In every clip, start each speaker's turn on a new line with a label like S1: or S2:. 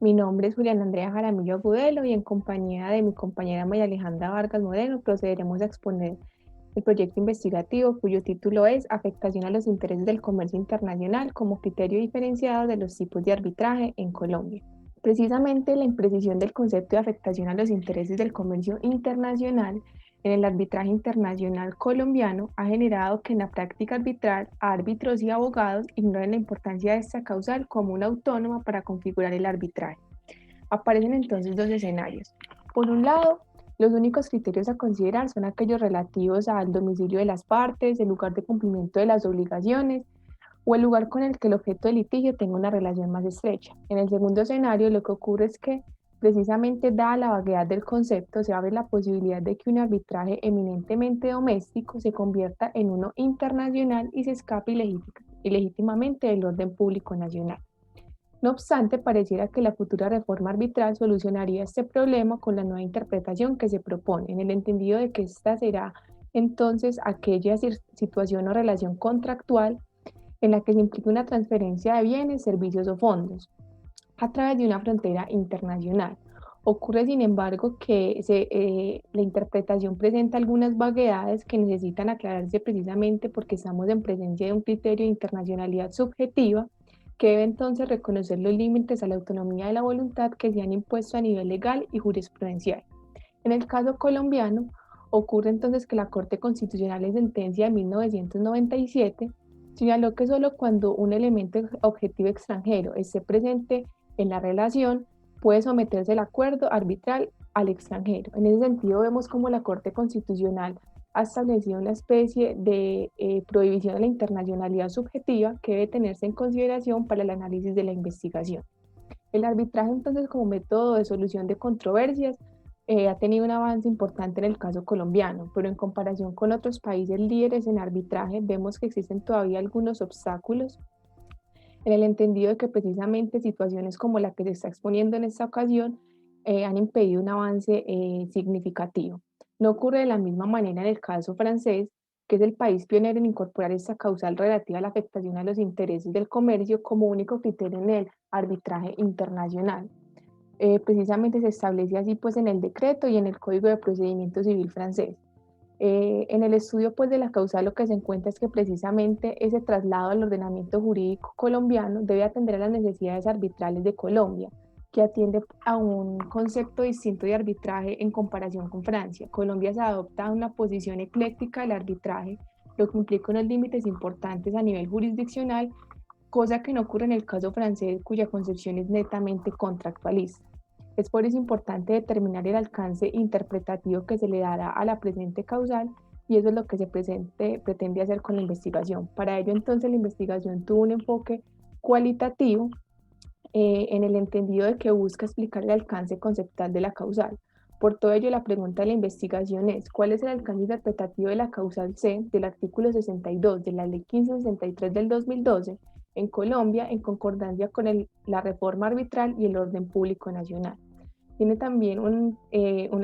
S1: Mi nombre es Julián Andrea Jaramillo Agudelo y en compañía de mi compañera María Alejandra Vargas Moreno procederemos a exponer el proyecto investigativo cuyo título es Afectación a los intereses del comercio internacional como criterio diferenciado de los tipos de arbitraje en Colombia. Precisamente la imprecisión del concepto de afectación a los intereses del comercio internacional en el arbitraje internacional colombiano ha generado que en la práctica arbitral árbitros y abogados ignoren la importancia de esta causal como una autónoma para configurar el arbitraje. Aparecen entonces dos escenarios. Por un lado, los únicos criterios a considerar son aquellos relativos al domicilio de las partes, el lugar de cumplimiento de las obligaciones o el lugar con el que el objeto de litigio tenga una relación más estrecha. En el segundo escenario, lo que ocurre es que, precisamente dada la vaguedad del concepto, se abre la posibilidad de que un arbitraje eminentemente doméstico se convierta en uno internacional y se escape ilegítimamente del orden público nacional. No obstante, pareciera que la futura reforma arbitral solucionaría este problema con la nueva interpretación que se propone, en el entendido de que esta será entonces aquella situación o relación contractual en la que se implica una transferencia de bienes, servicios o fondos a través de una frontera internacional. Ocurre, sin embargo, que la interpretación presenta algunas vaguedades que necesitan aclararse precisamente porque estamos en presencia de un criterio de internacionalidad subjetiva que debe entonces reconocer los límites a la autonomía de la voluntad que se han impuesto a nivel legal y jurisprudencial. En el caso colombiano, ocurre entonces que la Corte Constitucional en sentencia de 1997 señaló que solo cuando un elemento objetivo extranjero esté presente en la relación puede someterse el acuerdo arbitral al extranjero. En ese sentido, vemos como la Corte Constitucional ha establecido una especie de prohibición de la internacionalidad subjetiva que debe tenerse en consideración para el análisis de la investigación. El arbitraje entonces como método de solución de controversias ha tenido un avance importante en el caso colombiano, pero en comparación con otros países líderes en arbitraje vemos que existen todavía algunos obstáculos en el entendido de que precisamente situaciones como la que se está exponiendo en esta ocasión han impedido un avance significativo. No ocurre de la misma manera en el caso francés, que es el país pionero en incorporar esta causal relativa a la afectación a los intereses del comercio como único criterio en el arbitraje internacional. Precisamente se establece así pues en el decreto y en el Código de Procedimiento Civil francés. En el estudio pues, de la causal lo que se encuentra es que precisamente ese traslado al ordenamiento jurídico colombiano debe atender a las necesidades arbitrales de Colombia, que atiende a un concepto distinto de arbitraje en comparación con Francia. Colombia se adopta a una posición ecléctica del arbitraje, lo que implica unos límites importantes a nivel jurisdiccional, cosa que no ocurre en el caso francés, cuya concepción es netamente contractualista. Es por eso importante determinar el alcance interpretativo que se le dará a la presente causal y eso es lo que pretende hacer con la investigación. Para ello entonces la investigación tuvo un enfoque cualitativo en el entendido de que busca explicar el alcance conceptual de la causal. Por todo ello, la pregunta de la investigación es, ¿cuál es el alcance interpretativo de la causal C del artículo 62 de la Ley 1563 del 2012 en Colombia en concordancia con la reforma arbitral y el orden público nacional? Tiene también un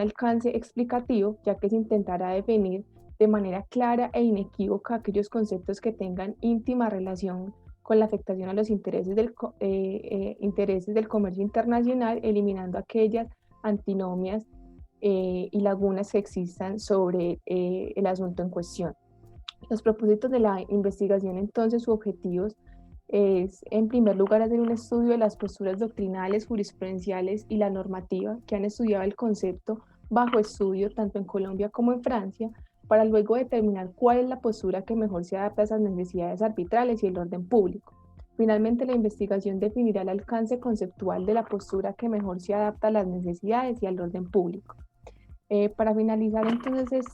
S1: alcance explicativo, ya que se intentará definir de manera clara e inequívoca aquellos conceptos que tengan íntima relación con la afectación a los intereses del comercio internacional, eliminando aquellas antinomias y lagunas que existan sobre el asunto en cuestión. Los propósitos de la investigación, entonces, sus objetivos es, en primer lugar, hacer un estudio de las posturas doctrinales, jurisprudenciales y la normativa que han estudiado el concepto bajo estudio tanto en Colombia como en Francia, para luego determinar cuál es la postura que mejor se adapta a esas necesidades arbitrales y el orden público. Finalmente, la investigación definirá el alcance conceptual de la postura que mejor se adapta a las necesidades y al orden público. Para finalizar entonces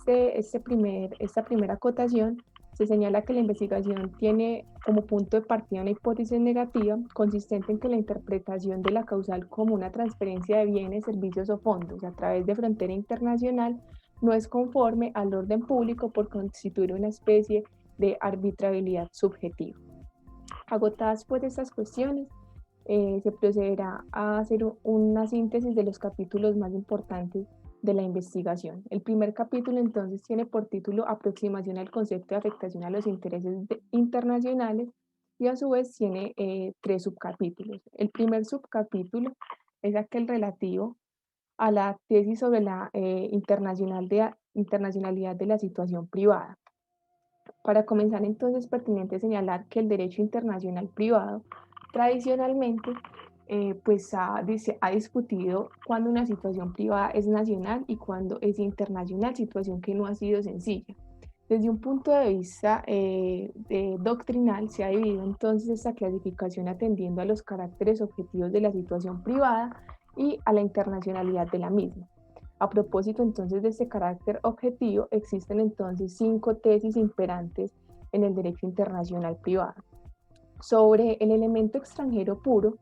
S1: esta primera acotación, se señala que la investigación tiene como punto de partida una hipótesis negativa consistente en que la interpretación de la causal como una transferencia de bienes, servicios o fondos a través de frontera internacional no es conforme al orden público por constituir una especie de arbitrabilidad subjetiva. Agotadas pues estas cuestiones, se procederá a hacer una síntesis de los capítulos más importantes de la investigación. El primer capítulo entonces tiene por título Aproximación al concepto de afectación a los intereses internacionales y a su vez tiene tres subcapítulos. El primer subcapítulo es aquel relativo a la tesis sobre la internacionalidad de la situación privada. Para comenzar, entonces, es pertinente señalar que el derecho internacional privado tradicionalmente ha discutido cuándo una situación privada es nacional y cuándo es internacional, situación que no ha sido sencilla. Desde un punto de vista doctrinal, se ha dividido entonces esta clasificación atendiendo a los caracteres objetivos de la situación privada y a la internacionalidad de la misma. A propósito entonces de este carácter objetivo, existen entonces 5 tesis imperantes en el derecho internacional privado. Sobre el elemento extranjero puro,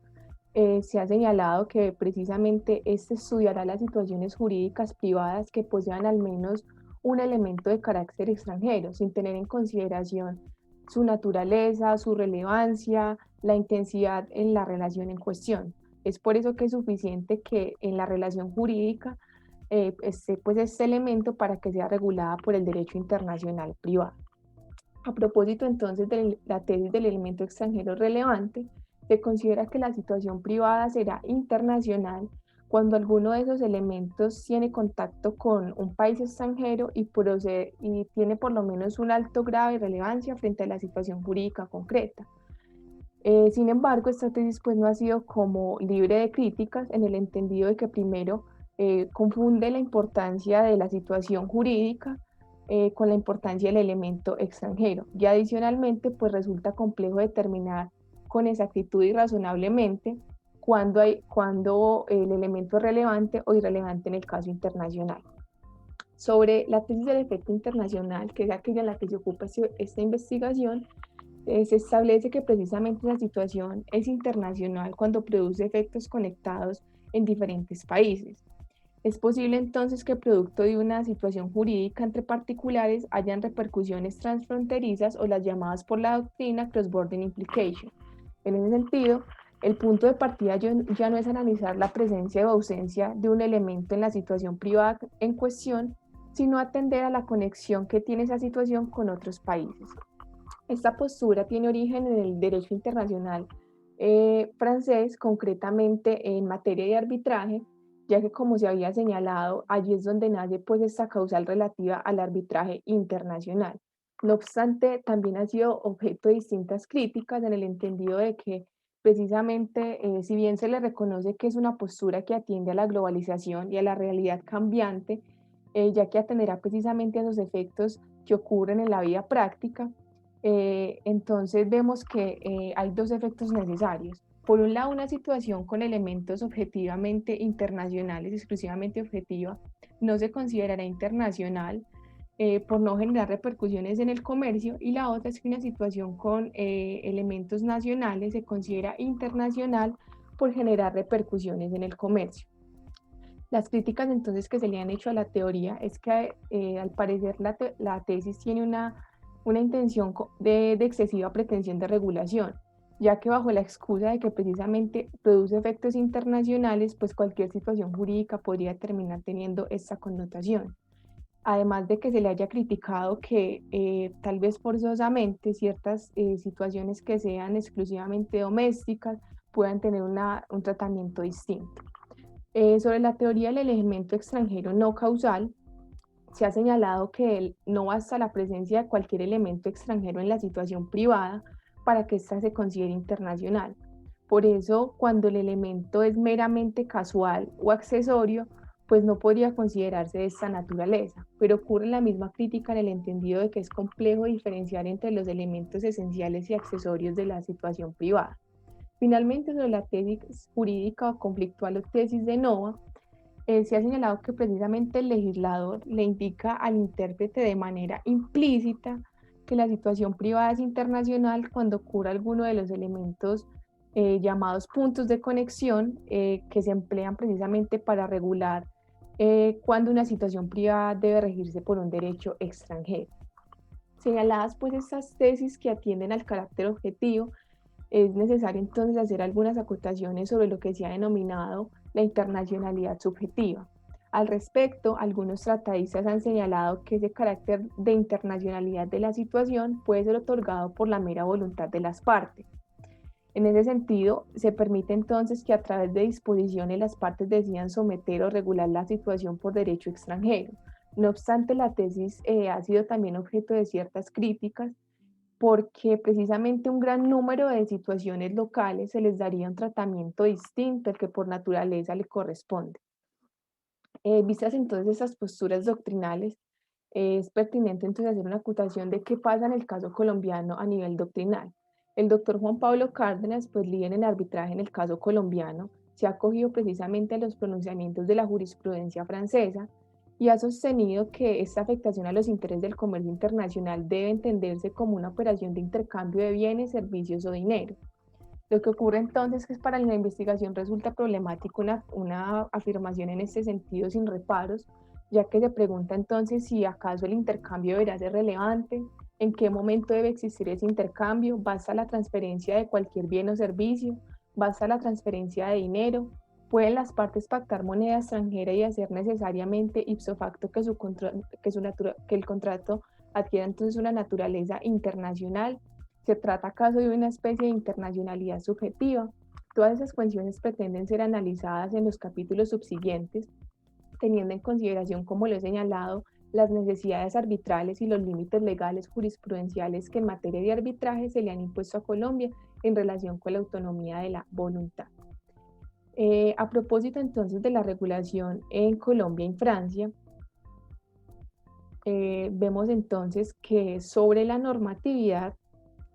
S1: se ha señalado que precisamente este estudiará las situaciones jurídicas privadas que posean al menos un elemento de carácter extranjero, sin tener en consideración su naturaleza, su relevancia, la intensidad en la relación en cuestión. Es por eso que es suficiente que en la relación jurídica este elemento para que sea regulada por el derecho internacional privado. A propósito entonces de la tesis del elemento extranjero relevante, se considera que la situación privada será internacional cuando alguno de esos elementos tiene contacto con un país extranjero y tiene por lo menos un alto grado de relevancia frente a la situación jurídica concreta. Sin embargo, esta tesis pues no ha sido como libre de críticas en el entendido de que primero confunde la importancia de la situación jurídica con la importancia del elemento extranjero. Y adicionalmente, pues resulta complejo determinar con exactitud y razonablemente cuando el elemento es relevante o irrelevante en el caso internacional. Sobre la tesis del efecto internacional, que es aquella en la que se ocupa esta investigación, se establece que precisamente la situación es internacional cuando produce efectos conectados en diferentes países. Es posible entonces que producto de una situación jurídica entre particulares hayan repercusiones transfronterizas o las llamadas por la doctrina cross-border implication. En ese sentido, el punto de partida ya no es analizar la presencia o ausencia de un elemento en la situación privada en cuestión, sino atender a la conexión que tiene esa situación con otros países. Esta postura tiene origen en el derecho internacional francés, concretamente en materia de arbitraje, ya que como se había señalado, allí es donde nace pues esta causal relativa al arbitraje internacional. No obstante, también ha sido objeto de distintas críticas en el entendido de que precisamente, si bien se le reconoce que es una postura que atiende a la globalización y a la realidad cambiante, ya que atenderá precisamente a esos efectos que ocurren en la vida práctica, entonces vemos que hay dos efectos necesarios. Por un lado, una situación con elementos objetivamente internacionales, exclusivamente objetiva, no se considerará internacional por no generar repercusiones en el comercio, y la otra es que una situación con elementos nacionales se considera internacional por generar repercusiones en el comercio. Las críticas entonces que se le han hecho a la teoría es que al parecer la tesis tiene una intención de excesiva pretensión de regulación, ya que bajo la excusa de que precisamente produce efectos internacionales, pues cualquier situación jurídica podría terminar teniendo esta connotación. Además de que se le haya criticado que tal vez forzosamente ciertas situaciones que sean exclusivamente domésticas puedan tener un tratamiento distinto. Sobre la teoría del elemento extranjero no causal, se ha señalado que no basta la presencia de cualquier elemento extranjero en la situación privada para que ésta se considere internacional. Por eso, cuando el elemento es meramente casual o accesorio, pues no podría considerarse de esta naturaleza, pero ocurre la misma crítica en el entendido de que es complejo diferenciar entre los elementos esenciales y accesorios de la situación privada. Finalmente, sobre la tesis jurídica o conflictual o tesis de Nova, se ha señalado que precisamente el legislador le indica al intérprete de manera implícita que la situación privada es internacional cuando ocurre alguno de los elementos llamados puntos de conexión que se emplean precisamente para regular cuando una situación privada debe regirse por un derecho extranjero. Señaladas pues estas tesis que atienden al carácter objetivo, es necesario entonces hacer algunas acotaciones sobre lo que se ha denominado la internacionalidad subjetiva. Al respecto, algunos tratadistas han señalado que ese carácter de internacionalidad de la situación puede ser otorgado por la mera voluntad de las partes. En ese sentido, se permite entonces que a través de disposiciones las partes decidan someter o regular la situación por derecho extranjero. No obstante, la tesis ha sido también objeto de ciertas críticas porque precisamente un gran número de situaciones locales se les daría un tratamiento distinto al que por naturaleza le corresponde. Vistas entonces esas posturas doctrinales, es pertinente entonces hacer una acotación de qué pasa en el caso colombiano a nivel doctrinal. El doctor Juan Pablo Cárdenas, pues líder en arbitraje en el caso colombiano, se ha acogido precisamente a los pronunciamientos de la jurisprudencia francesa y ha sostenido que esta afectación a los intereses del comercio internacional debe entenderse como una operación de intercambio de bienes, servicios o dinero. Lo que ocurre entonces es que para la investigación resulta problemático una afirmación en este sentido sin reparos, ya que se pregunta entonces si acaso el intercambio deberá ser relevante, en qué momento debe existir ese intercambio, basta la transferencia de cualquier bien o servicio, basta la transferencia de dinero, pueden las partes pactar moneda extranjera y hacer necesariamente ipso facto que el contrato adquiera entonces una naturaleza internacional. ¿Se trata acaso de una especie de internacionalidad subjetiva? Todas esas cuestiones pretenden ser analizadas en los capítulos subsiguientes, teniendo en consideración, como lo he señalado, las necesidades arbitrales y los límites legales jurisprudenciales que en materia de arbitraje se le han impuesto a Colombia en relación con la autonomía de la voluntad. A propósito entonces de la regulación en Colombia y en Francia, vemos entonces que sobre la normatividad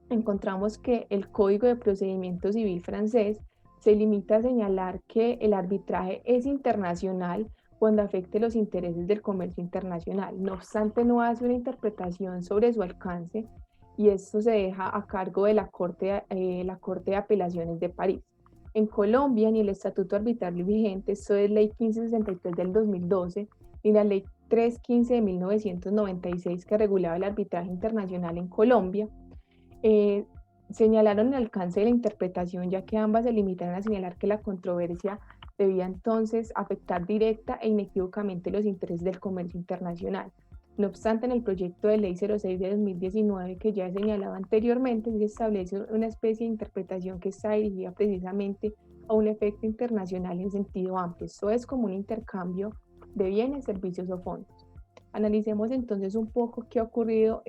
S1: encontramos que el Código de Procedimiento Civil francés se limita a señalar que el arbitraje es internacional cuando afecte los intereses del comercio internacional. No obstante, no hace una interpretación sobre su alcance y esto se deja a cargo de la Corte de Apelaciones de París. En Colombia, ni el Estatuto Arbitral vigente, esto es Ley 1563 del 2012, ni la Ley 315 de 1996 que regulaba el arbitraje internacional en Colombia, eh, señalaron el alcance de la interpretación, ya que ambas se limitan a señalar que la controversia debía entonces afectar directa e inequívocamente los intereses del comercio internacional. No obstante, en el proyecto de ley 06 de 2019, que ya he señalado anteriormente, se establece una especie de interpretación que está dirigida precisamente a un efecto internacional en sentido amplio. Esto es como un intercambio de bienes, servicios o fondos. Analicemos entonces un poco qué ha ocurrido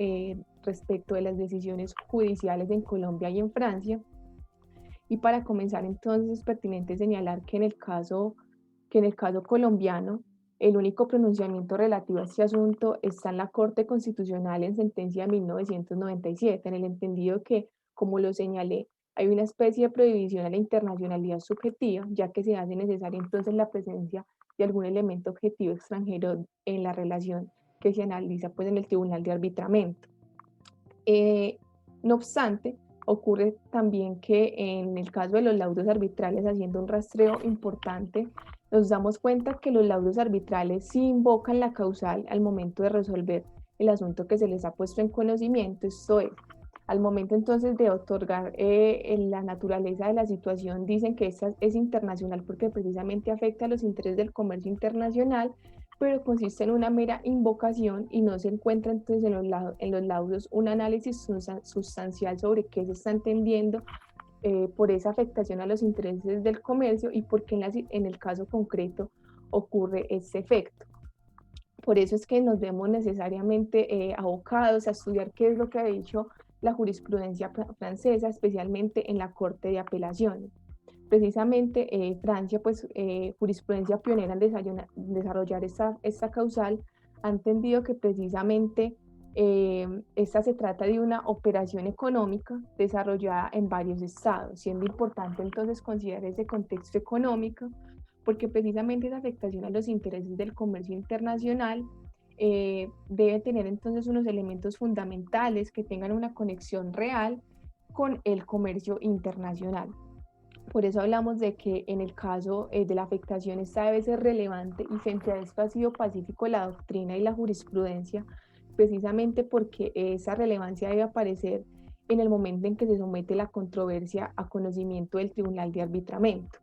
S1: respecto de las decisiones judiciales en Colombia y en Francia. Y para comenzar entonces es pertinente señalar que en el caso colombiano el único pronunciamiento relativo a este asunto está en la Corte Constitucional en sentencia de 1997, en el entendido que, como lo señalé, hay una especie de prohibición a la internacionalidad subjetiva, ya que se hace necesaria entonces la presencia de algún elemento objetivo extranjero en la relación que se analiza pues, en el Tribunal de Arbitramiento. No obstante, ocurre también que en el caso de los laudos arbitrales, haciendo un rastreo importante, nos damos cuenta que los laudos arbitrales sí invocan la causal al momento de resolver el asunto que se les ha puesto en conocimiento, esto es, al momento entonces de otorgar la naturaleza de la situación, dicen que esta es internacional porque precisamente afecta a los intereses del comercio internacional, pero consiste en una mera invocación y no se encuentra entonces en los laudos un análisis sustancial sobre qué se está entendiendo por esa afectación a los intereses del comercio y por qué en el caso concreto ocurre este efecto. Por eso es que nos vemos necesariamente abocados a estudiar qué es lo que ha dicho la jurisprudencia francesa, especialmente en la Corte de Apelaciones. Precisamente Francia, pues jurisprudencia pionera en desarrollar esta causal, ha entendido que precisamente esta se trata de una operación económica desarrollada en varios estados, siendo importante entonces considerar ese contexto económico, porque precisamente esa afectación a los intereses del comercio internacional debe tener entonces unos elementos fundamentales que tengan una conexión real con el comercio internacional. Por eso hablamos de que en el caso de la afectación esta debe ser relevante y frente a esto ha sido pacífico la doctrina y la jurisprudencia, precisamente porque esa relevancia debe aparecer en el momento en que se somete la controversia a conocimiento del Tribunal de Arbitramiento.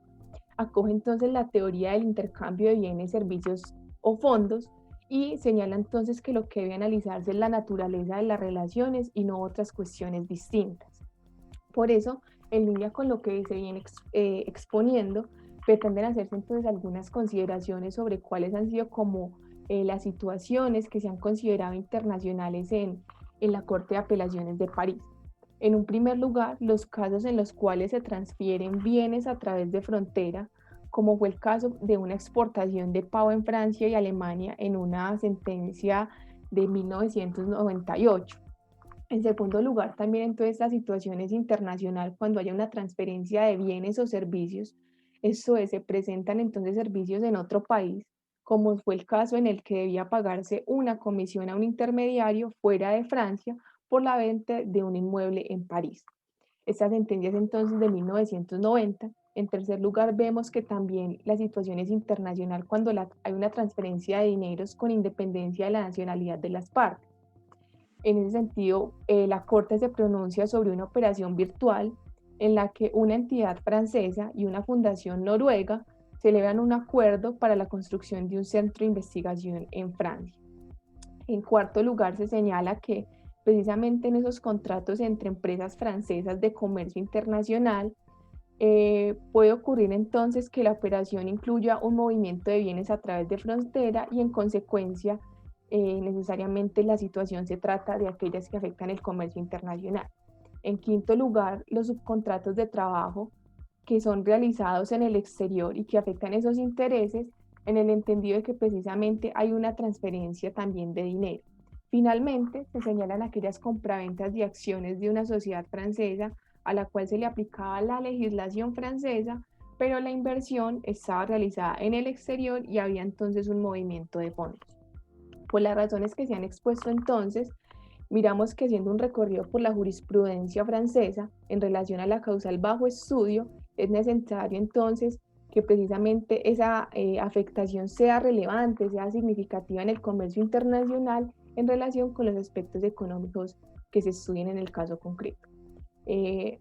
S1: Acoge entonces la teoría del intercambio de bienes, servicios o fondos y señala entonces que lo que debe analizarse es la naturaleza de las relaciones y no otras cuestiones distintas. Por eso En línea con lo que se viene exponiendo, pretenden hacerse entonces algunas consideraciones sobre cuáles han sido como las situaciones que se han considerado internacionales en la Corte de Apelaciones de París. En un primer lugar, los casos en los cuales se transfieren bienes a través de frontera, como fue el caso de una exportación de pavo en Francia y Alemania en una sentencia de 1998. En segundo lugar, también entonces la situación es internacional cuando haya una transferencia de bienes o servicios. Esto es, se presentan entonces servicios en otro país, como fue el caso en el que debía pagarse una comisión a un intermediario fuera de Francia por la venta de un inmueble en París. Esta sentencia es entonces de 1990. En tercer lugar, vemos que también la situación es internacional cuando hay una transferencia de dineros con independencia de la nacionalidad de las partes. En ese sentido, la Corte se pronuncia sobre una operación virtual en la que una entidad francesa y una fundación noruega celebran un acuerdo para la construcción de un centro de investigación en Francia. En cuarto lugar, se señala que precisamente en esos contratos entre empresas francesas de comercio internacional puede ocurrir entonces que la operación incluya un movimiento de bienes a través de frontera y en consecuencia necesariamente la situación se trata de aquellas que afectan el comercio internacional. En quinto lugar, los subcontratos de trabajo que son realizados en el exterior y que afectan esos intereses en el entendido de que precisamente hay una transferencia también de dinero. Finalmente, se señalan aquellas compraventas de acciones de una sociedad francesa a la cual se le aplicaba la legislación francesa, pero la inversión estaba realizada en el exterior y había entonces un movimiento de fondos. Por las razones que se han expuesto entonces, miramos que haciendo un recorrido por la jurisprudencia francesa en relación a la causal bajo estudio, es necesario entonces que precisamente esa afectación sea relevante, sea significativa en el comercio internacional en relación con los aspectos económicos que se estudien en el caso concreto.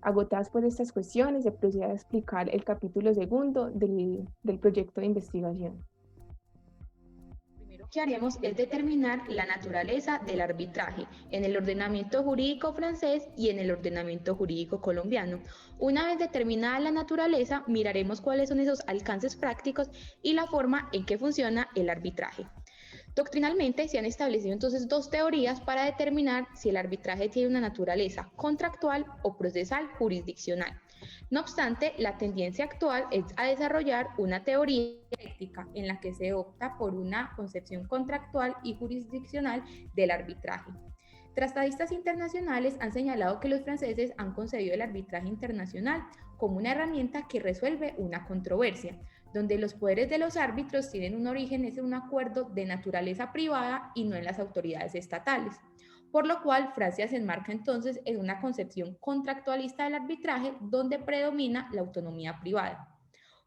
S1: Agotadas pues estas cuestiones, se procede a explicar el capítulo segundo del proyecto de investigación.
S2: Lo que haremos es determinar la naturaleza del arbitraje en el ordenamiento jurídico francés y en el ordenamiento jurídico colombiano. Una vez determinada la naturaleza, miraremos cuáles son esos alcances prácticos y la forma en que funciona el arbitraje. Doctrinalmente se han establecido entonces dos teorías para determinar si el arbitraje tiene una naturaleza contractual o procesal jurisdiccional. No obstante, la tendencia actual es a desarrollar una teoría dialéctica en la que se opta por una concepción contractual y jurisdiccional del arbitraje. Tratatistas internacionales han señalado que los franceses han concebido el arbitraje internacional como una herramienta que resuelve una controversia, donde los poderes de los árbitros tienen un origen en un acuerdo de naturaleza privada y no en las autoridades estatales. Por lo cual, Francia se enmarca entonces en una concepción contractualista del arbitraje donde predomina la autonomía privada.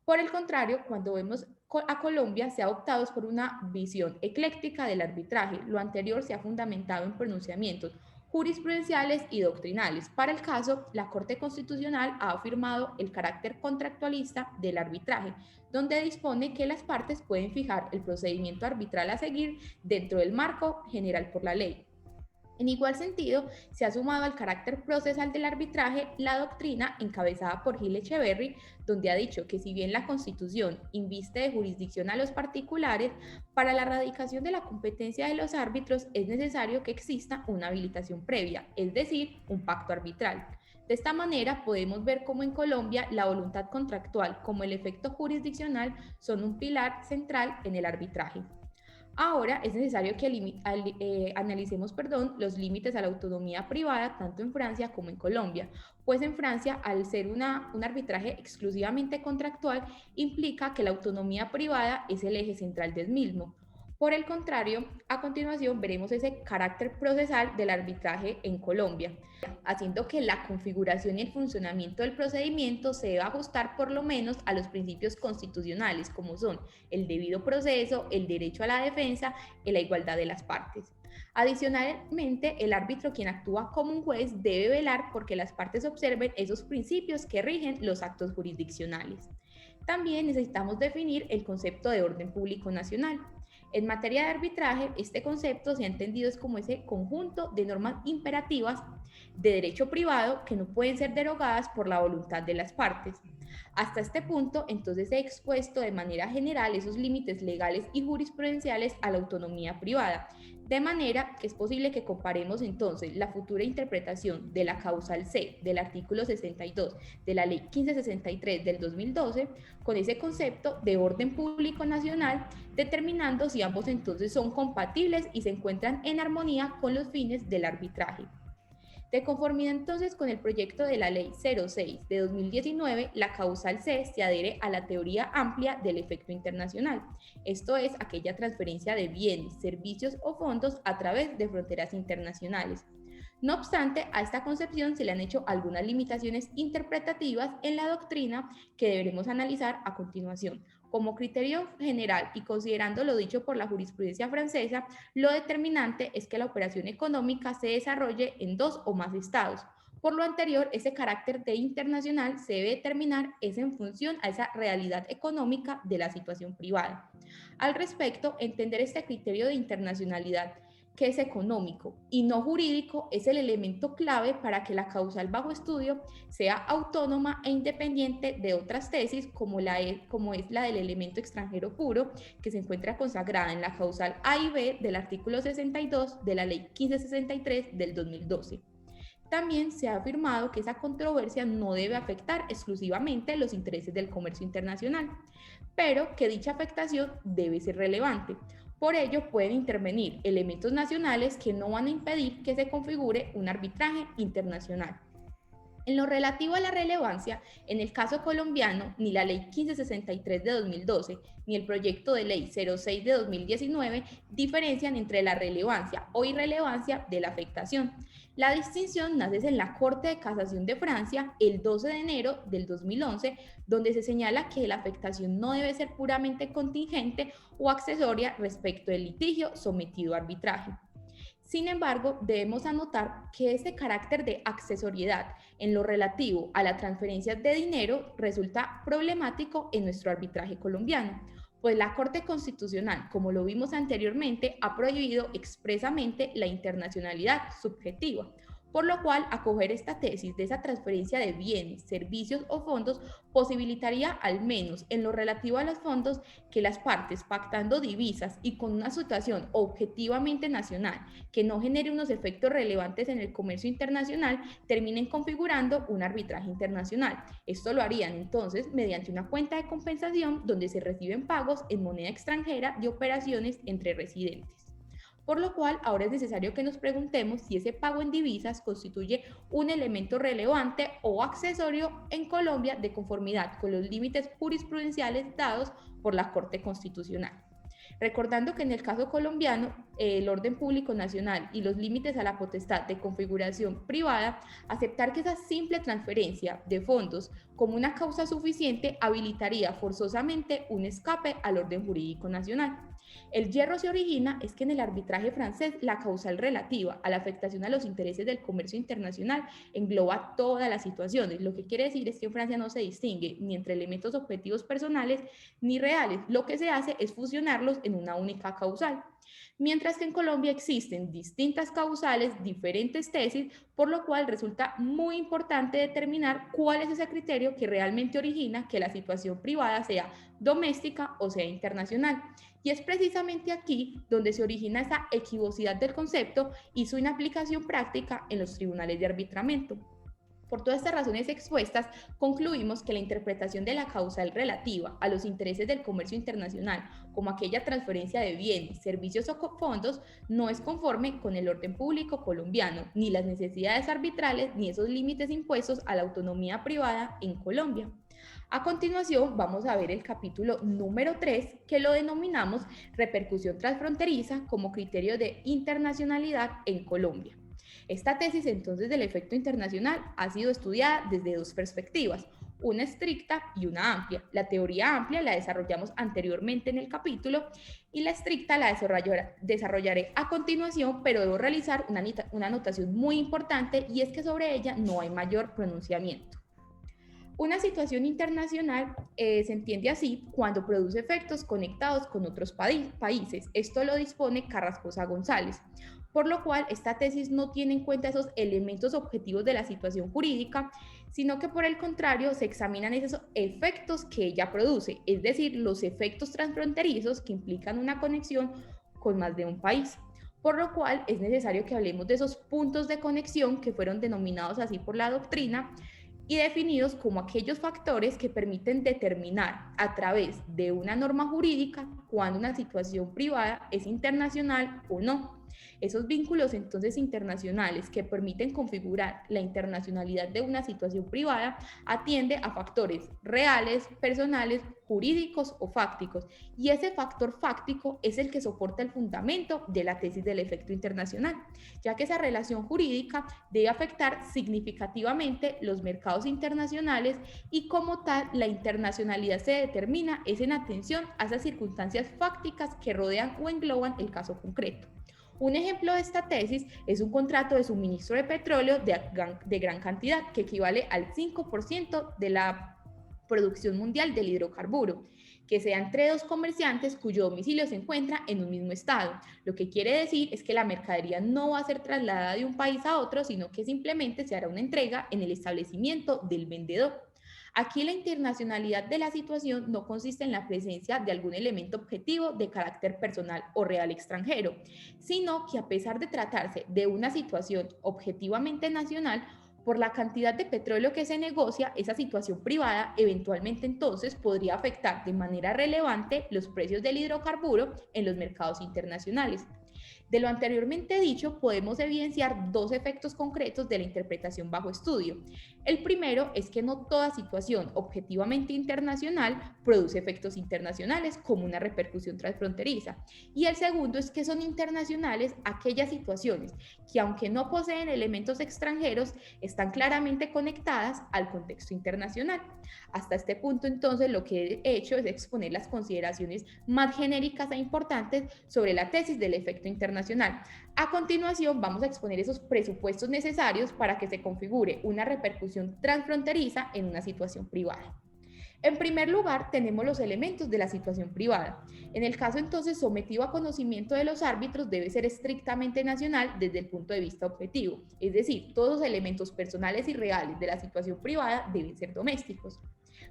S2: Por el contrario, cuando vemos a Colombia, se ha optado por una visión ecléctica del arbitraje. Lo anterior se ha fundamentado en pronunciamientos jurisprudenciales y doctrinales. Para el caso, la Corte Constitucional ha afirmado el carácter contractualista del arbitraje, donde dispone que las partes pueden fijar el procedimiento arbitral a seguir dentro del marco general por la ley. En igual sentido, se ha sumado al carácter procesal del arbitraje la doctrina encabezada por Gil Echeverry, donde ha dicho que si bien la Constitución inviste de jurisdicción a los particulares, para la erradicación de la competencia de los árbitros es necesario que exista una habilitación previa, es decir, un pacto arbitral. De esta manera podemos ver cómo en Colombia la voluntad contractual como el efecto jurisdiccional son un pilar central en el arbitraje. Ahora es necesario que analicemos los límites a la autonomía privada tanto en Francia como en Colombia, pues en Francia, al ser un arbitraje exclusivamente contractual, implica que la autonomía privada es el eje central del mismo. Por el contrario, a continuación veremos ese carácter procesal del arbitraje en Colombia, haciendo que la configuración y el funcionamiento del procedimiento se deba ajustar por lo menos a los principios constitucionales, como son el debido proceso, el derecho a la defensa y la igualdad de las partes. Adicionalmente, el árbitro, quien actúa como un juez, debe velar porque las partes observen esos principios que rigen los actos jurisdiccionales. También necesitamos definir el concepto de orden público nacional. En materia de arbitraje, este concepto se ha entendido es como ese conjunto de normas imperativas de derecho privado que no pueden ser derogadas por la voluntad de las partes. Hasta este punto, entonces, he expuesto de manera general esos límites legales y jurisprudenciales a la autonomía privada, de manera que es posible que comparemos entonces la futura interpretación de la causal C del artículo 62 de la Ley 1563 del 2012 con ese concepto de orden público nacional, determinando si ambos entonces son compatibles y se encuentran en armonía con los fines del arbitraje. De conformidad entonces con el proyecto de la Ley 06 de 2019, la causal C se adhiere a la teoría amplia del efecto internacional, esto es, aquella transferencia de bienes, servicios o fondos a través de fronteras internacionales. No obstante, a esta concepción se le han hecho algunas limitaciones interpretativas en la doctrina que deberemos analizar a continuación. Como criterio general y considerando lo dicho por la jurisprudencia francesa, lo determinante es que la operación económica se desarrolle en dos o más estados. Por lo anterior, ese carácter de internacional se debe determinar es en función a esa realidad económica de la situación privada. Al respecto, entender este criterio de internacionalidad que es económico y no jurídico, es el elemento clave para que la causal bajo estudio sea autónoma e independiente de otras tesis como es la del elemento extranjero puro, que se encuentra consagrada en la causal A y B del artículo 62 de la Ley 1563 del 2012. También se ha afirmado que esa controversia no debe afectar exclusivamente los intereses del comercio internacional, pero que dicha afectación debe ser relevante. Por ello, pueden intervenir elementos nacionales que no van a impedir que se configure un arbitraje internacional. En lo relativo a la relevancia, en el caso colombiano, ni la Ley 1563 de 2012 ni el proyecto de Ley 06 de 2019 diferencian entre la relevancia o irrelevancia de la afectación. La distinción nace en la Corte de Casación de Francia el 12 de enero del 2011, donde se señala que la afectación no debe ser puramente contingente o accesoria respecto del litigio sometido a arbitraje. Sin embargo, debemos anotar que ese carácter de accesoriedad en lo relativo a la transferencia de dinero resulta problemático en nuestro arbitraje colombiano, pues la Corte Constitucional, como lo vimos anteriormente, ha prohibido expresamente la internacionalidad subjetiva, por lo cual acoger esta tesis de esa transferencia de bienes, servicios o fondos posibilitaría, al menos en lo relativo a los fondos, que las partes pactando divisas y con una situación objetivamente nacional que no genere unos efectos relevantes en el comercio internacional terminen configurando un arbitraje internacional. Esto lo harían entonces mediante una cuenta de compensación donde se reciben pagos en moneda extranjera de operaciones entre residentes. Por lo cual, ahora es necesario que nos preguntemos si ese pago en divisas constituye un elemento relevante o accesorio en Colombia de conformidad con los límites jurisprudenciales dados por la Corte Constitucional. Recordando que en el caso colombiano, el orden público nacional y los límites a la potestad de configuración privada, aceptar que esa simple transferencia de fondos como una causa suficiente habilitaría forzosamente un escape al orden jurídico nacional. El hierro se origina es que en el arbitraje francés la causal relativa a la afectación a los intereses del comercio internacional engloba todas las situaciones. Lo que quiere decir es que en Francia no se distingue ni entre elementos objetivos personales ni reales. Lo que se hace es fusionarlos en una única causal. Mientras que en Colombia existen distintas causales, diferentes tesis, por lo cual resulta muy importante determinar cuál es ese criterio que realmente origina que la situación privada sea doméstica o sea internacional. Y es precisamente aquí donde se origina esa equivocidad del concepto y su inaplicación práctica en los tribunales de arbitramiento. Por todas estas razones expuestas, concluimos que la interpretación de la causal relativa a los intereses del comercio internacional, como aquella transferencia de bienes, servicios o fondos, no es conforme con el orden público colombiano, ni las necesidades arbitrales, ni esos límites impuestos a la autonomía privada en Colombia. A continuación, vamos a ver el capítulo número 3, que lo denominamos repercusión transfronteriza como criterio de internacionalidad en Colombia. Esta tesis entonces del efecto internacional ha sido estudiada desde dos perspectivas, una estricta y una amplia. La teoría amplia la desarrollamos anteriormente en el capítulo y la estricta la desarrollaré a continuación, pero debo realizar una anotación muy importante y es que sobre ella no hay mayor pronunciamiento. Una situación internacional se entiende así cuando produce efectos conectados con otros países. Esto lo dispone Carrascosa González. Por lo cual, esta tesis no tiene en cuenta esos elementos objetivos de la situación jurídica, sino que por el contrario se examinan esos efectos que ella produce, es decir, los efectos transfronterizos que implican una conexión con más de un país. Por lo cual es necesario que hablemos de esos puntos de conexión que fueron denominados así por la doctrina y definidos como aquellos factores que permiten determinar a través de una norma jurídica cuando una situación privada es internacional o no. Esos vínculos entonces internacionales que permiten configurar la internacionalidad de una situación privada atiende a factores reales, personales, jurídicos o fácticos, y ese factor fáctico es el que soporta el fundamento de la tesis del efecto internacional, ya que esa relación jurídica debe afectar significativamente los mercados internacionales y como tal la internacionalidad se determina es en atención a esas circunstancias fácticas que rodean o engloban el caso concreto. Un ejemplo de esta tesis es un contrato de suministro de petróleo de gran cantidad que equivale al 5% de la producción mundial del hidrocarburo, que sea entre dos comerciantes cuyo domicilio se encuentra en un mismo estado. Lo que quiere decir es que la mercadería no va a ser trasladada de un país a otro, sino que simplemente se hará una entrega en el establecimiento del vendedor. Aquí la internacionalidad de la situación no consiste en la presencia de algún elemento objetivo de carácter personal o real extranjero, sino que a pesar de tratarse de una situación objetivamente nacional, por la cantidad de petróleo que se negocia, esa situación privada eventualmente entonces podría afectar de manera relevante los precios del hidrocarburo en los mercados internacionales. De lo anteriormente dicho, podemos evidenciar dos efectos concretos de la interpretación bajo estudio. El primero es que no toda situación objetivamente internacional produce efectos internacionales como una repercusión transfronteriza. Y el segundo es que son internacionales aquellas situaciones que, aunque no poseen elementos extranjeros, están claramente conectadas al contexto internacional. Hasta este punto, entonces, lo que he hecho es exponer las consideraciones más genéricas e importantes sobre la tesis del efecto internacional. A continuación, vamos a exponer esos presupuestos necesarios para que se configure una repercusión transfronteriza en una situación privada. En primer lugar, tenemos los elementos de la situación privada. En el caso entonces sometido a conocimiento de los árbitros debe ser estrictamente nacional desde el punto de vista objetivo, es decir, todos los elementos personales y reales de la situación privada deben ser domésticos.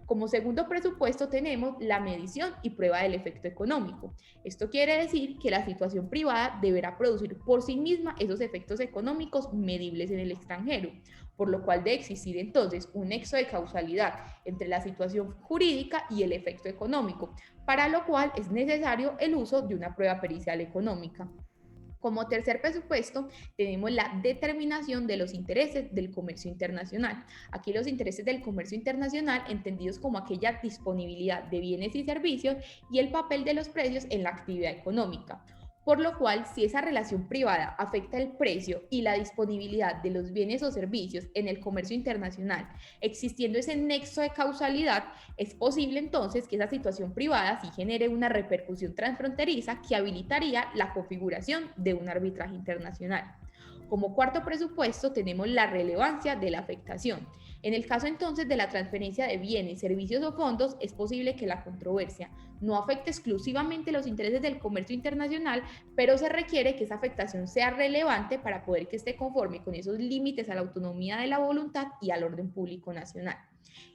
S2: Como segundo presupuesto tenemos la medición y prueba del efecto económico. Esto quiere decir que la situación privada deberá producir por sí misma esos efectos económicos medibles en el extranjero, por lo cual debe existir entonces un nexo de causalidad entre la situación jurídica y el efecto económico, para lo cual es necesario el uso de una prueba pericial económica. Como tercer presupuesto, tenemos la determinación de los intereses del comercio internacional. Aquí los intereses del comercio internacional entendidos como aquella disponibilidad de bienes y servicios y el papel de los precios en la actividad económica. Por lo cual, si esa relación privada afecta el precio y la disponibilidad de los bienes o servicios en el comercio internacional, existiendo ese nexo de causalidad, es posible entonces que esa situación privada sí genere una repercusión transfronteriza que habilitaría la configuración de un arbitraje internacional. Como cuarto presupuesto tenemos la relevancia de la afectación. En el caso entonces de la transferencia de bienes, servicios o fondos, es posible que la controversia no afecte exclusivamente los intereses del comercio internacional, pero se requiere que esa afectación sea relevante para poder que esté conforme con esos límites a la autonomía de la voluntad y al orden público nacional.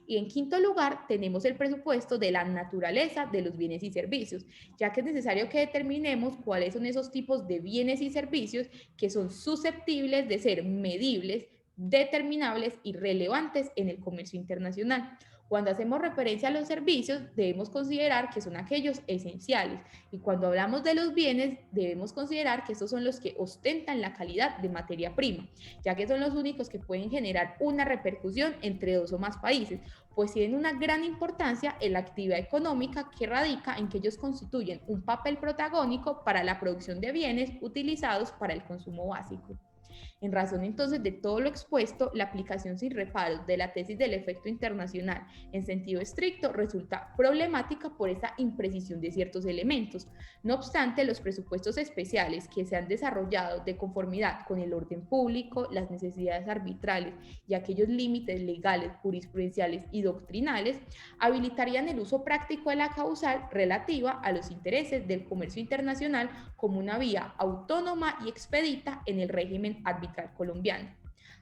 S2: Y en quinto lugar, tenemos el presupuesto de la naturaleza de los bienes y servicios, ya que es necesario que determinemos cuáles son esos tipos de bienes y servicios que son susceptibles de ser medibles, determinables y relevantes en el comercio internacional. Cuando hacemos referencia a los servicios, debemos considerar que son aquellos esenciales, y cuando hablamos de los bienes, debemos considerar que estos son los que ostentan la calidad de materia prima, ya que son los únicos que pueden generar una repercusión entre dos o más países, pues tienen una gran importancia en la actividad económica que radica en que ellos constituyen un papel protagónico para la producción de bienes utilizados para el consumo básico. En razón entonces de todo lo expuesto, la aplicación sin reparos de la tesis del efecto internacional en sentido estricto resulta problemática por esa imprecisión de ciertos elementos. No obstante, los presupuestos especiales que se han desarrollado de conformidad con el orden público, las necesidades arbitrales y aquellos límites legales, jurisprudenciales y doctrinales habilitarían el uso práctico de la causal relativa a los intereses del comercio internacional como una vía autónoma y expedita en el régimen arbitral colombiano.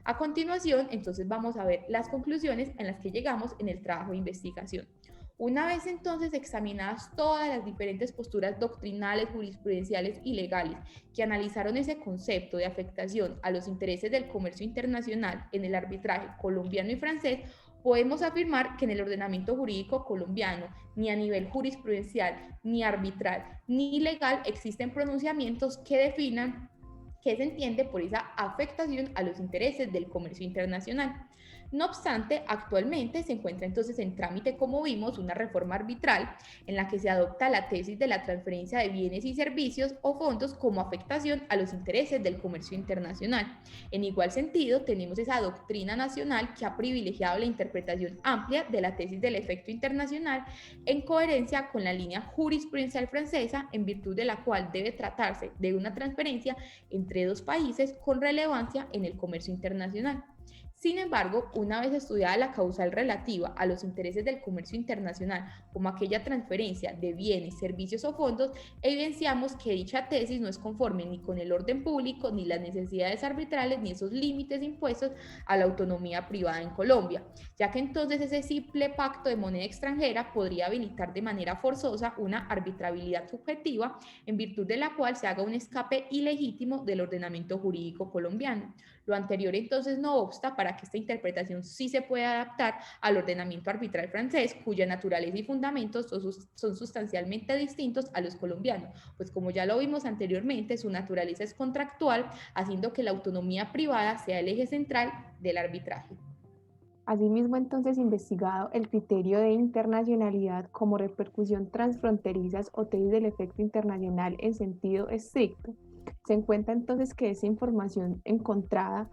S2: A continuación, entonces vamos a ver las conclusiones en las que llegamos en el trabajo de investigación. Una vez entonces examinadas todas las diferentes posturas doctrinales, jurisprudenciales y legales que analizaron ese concepto de afectación a los intereses del comercio internacional en el arbitraje colombiano y francés, podemos afirmar que en el ordenamiento jurídico colombiano, ni a nivel jurisprudencial, ni arbitral, ni legal, existen pronunciamientos que definan qué se entiende por esa afectación a los intereses del comercio internacional. No obstante, actualmente se encuentra entonces en trámite, como vimos, una reforma arbitral en la que se adopta la tesis de la transferencia de bienes y servicios o fondos como afectación a los intereses del comercio internacional. En igual sentido, tenemos esa doctrina nacional que ha privilegiado la interpretación amplia de la tesis del efecto internacional en coherencia con la línea jurisprudencial francesa, en virtud de la cual debe tratarse de una transferencia entre dos países con relevancia en el comercio internacional. Sin embargo, una vez estudiada la causal relativa a los intereses del comercio internacional como aquella transferencia de bienes, servicios o fondos, evidenciamos que dicha tesis no es conforme ni con el orden público, ni las necesidades arbitrales, ni esos límites impuestos a la autonomía privada en Colombia, ya que entonces ese simple pacto de moneda extranjera podría habilitar de manera forzosa una arbitrabilidad subjetiva en virtud de la cual se haga un escape ilegítimo del ordenamiento jurídico colombiano. Lo anterior entonces no obsta para que esta interpretación sí se pueda adaptar al ordenamiento arbitral francés, cuya naturaleza y fundamentos son sustancialmente distintos a los colombianos, pues como ya lo vimos anteriormente, su naturaleza es contractual, haciendo que la autonomía privada sea el eje central del arbitraje.
S1: Asimismo, entonces, investigado el criterio de internacionalidad como repercusión transfronterizas o tesis del efecto internacional en sentido estricto, se encuentra entonces que esa información encontrada,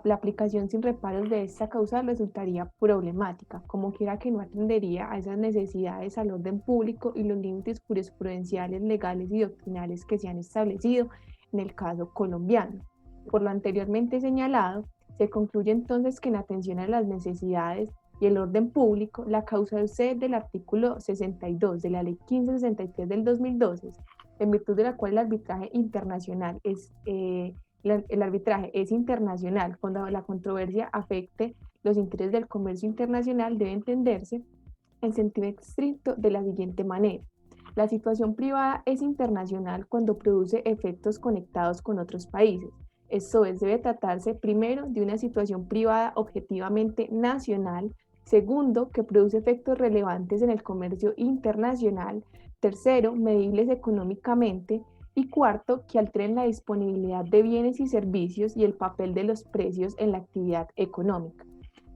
S1: la aplicación sin reparos de esta causal resultaría problemática, como quiera que no atendería a esas necesidades al orden público y los límites jurisprudenciales, legales y doctrinales que se han establecido en el caso colombiano. Por lo anteriormente señalado, se concluye entonces que en atención a las necesidades y el orden público, la causal C del artículo 62 de la Ley 1563 del 2012, en virtud de la cual el arbitraje internacional el arbitraje es internacional cuando la controversia afecte los intereses del comercio internacional, debe entenderse en sentido estricto de la siguiente manera. La situación privada es internacional cuando produce efectos conectados con otros países. Esto es, debe tratarse primero de una situación privada objetivamente nacional, segundo, que produce efectos relevantes en el comercio internacional, tercero, medibles económicamente, y cuarto, que alteren la disponibilidad de bienes y servicios y el papel de los precios en la actividad económica.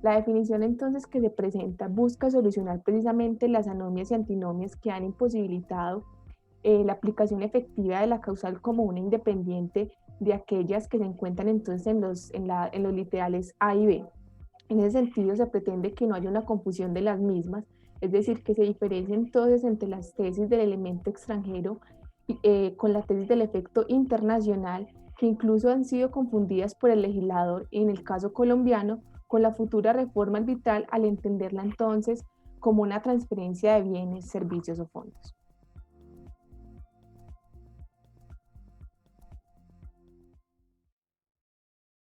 S1: La definición entonces que se presenta busca solucionar precisamente las anomias y antinomias que han imposibilitado la aplicación efectiva de la causal como una independiente de aquellas que se encuentran entonces en los literales A y B. En ese sentido, se pretende que no haya una confusión de las mismas, es decir, que se diferencien entonces entre las tesis del elemento extranjero con la tesis del efecto internacional, que incluso han sido confundidas por el legislador en el caso colombiano con la futura reforma arbitral al entenderla entonces como una transferencia de bienes, servicios o fondos.